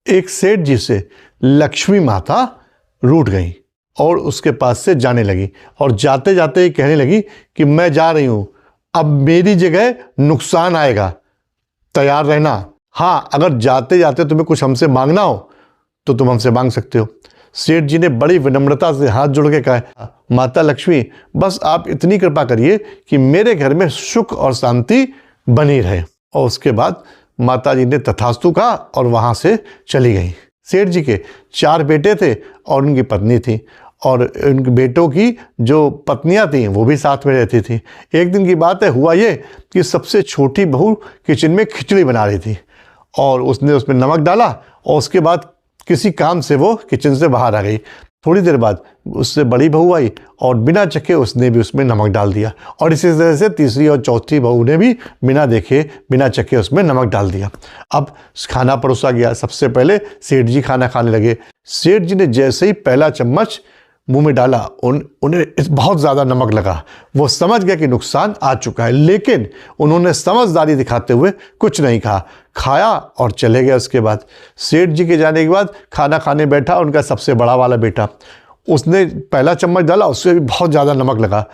एक सेठ जी से लक्ष्मी माता रूठ गई और उसके पास से जाने लगी और जाते जाते ही कहने लगी कि मैं जा रही हूँ, अब मेरी जगह नुकसान आएगा, तैयार रहना। हाँ, अगर जाते जाते तुम्हें कुछ हमसे मांगना हो तो तुम हमसे मांग सकते हो। सेठ जी ने बड़ी विनम्रता से हाथ जोड़ के कहा, माता लक्ष्मी, बस आप इतनी कृपा करिए कि मेरे घर में सुख और शांति बनी रहे। और उसके बाद माता जी ने तथास्तु कहा और वहाँ से चली गई। सेठ जी के 4 बेटे थे और उनकी पत्नी थी, और उनके बेटों की जो पत्नियां थीं वो भी साथ में रहती थी। एक दिन की बात है, हुआ ये कि सबसे छोटी बहू किचन में खिचड़ी बना रही थी और उसने उसमें नमक डाला और उसके बाद किसी काम से वो किचन से बाहर आ गई। थोड़ी देर बाद उससे बड़ी बहू आई और बिना चखे उसने भी उसमें नमक डाल दिया, और इसी तरह से तीसरी और चौथी बहू ने भी बिना देखे बिना चखे उसमें नमक डाल दिया। अब खाना परोसा गया। सबसे पहले सेठ जी खाना खाने लगे। सेठ जी ने जैसे ही पहला चम्मच मुंह में डाला उन्हें बहुत ज़्यादा नमक लगा। वो समझ गया कि नुकसान आ चुका है, लेकिन उन्होंने समझदारी दिखाते हुए कुछ नहीं कहा, खाया और चले गए। उसके बाद सेठ जी के जाने के बाद खाना खाने बैठा उनका सबसे बड़ा वाला बेटा। उसने पहला चम्मच डाला, उससे भी बहुत ज़्यादा नमक लगा।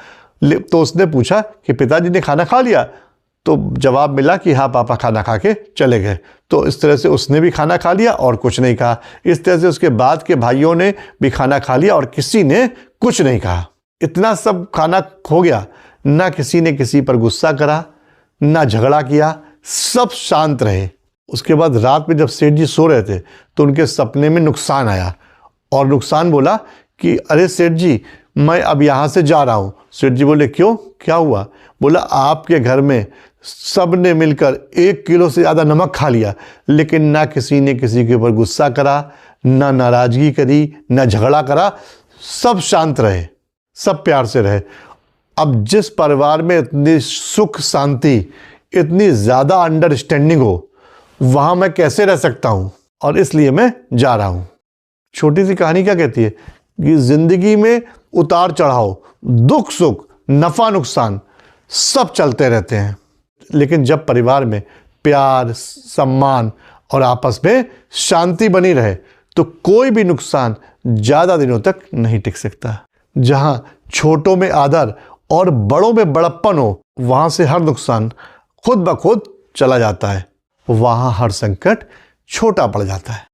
तो उसने पूछा कि पिताजी ने खाना खा लिया? तो जवाब मिला कि हाँ पापा खाना खा के चले गए। तो इस तरह से उसने भी खाना खा लिया और कुछ नहीं कहा। इस तरह से उसके बाद के भाइयों ने भी खाना खा लिया और किसी ने कुछ नहीं कहा। इतना सब खाना हो गया, ना किसी ने किसी पर गुस्सा करा, ना झगड़ा किया, सब शांत रहे। उसके बाद रात में जब सेठ जी सो रहे थे तो उनके सपने में नुकसान आया, और नुकसान बोला कि अरे सेठ जी, मैं अब यहाँ से जा रहा हूँ। सेठ जी बोले, क्यों, क्या हुआ? बोला, आपके घर में सब ने मिलकर 1 किलो से ज़्यादा नमक खा लिया, लेकिन ना किसी ने किसी के ऊपर गुस्सा करा, ना नाराज़गी करी, ना झगड़ा करा, सब शांत रहे, सब प्यार से रहे। अब जिस परिवार में इतनी सुख शांति, इतनी ज़्यादा अंडरस्टैंडिंग हो, वहाँ मैं कैसे रह सकता हूँ? और इसलिए मैं जा रहा हूँ। छोटी सी कहानी क्या कहती है कि ज़िंदगी में उतार चढ़ाव, दुख सुख, नफ़ा नुकसान सब चलते रहते हैं, लेकिन जब परिवार में प्यार, सम्मान और आपस में शांति बनी रहे तो कोई भी नुकसान ज़्यादा दिनों तक नहीं टिक सकता। जहाँ छोटों में आदर और बड़ों में बड़प्पन हो, वहाँ से हर नुकसान खुद ब खुद चला जाता है, वहाँ हर संकट छोटा पड़ जाता है।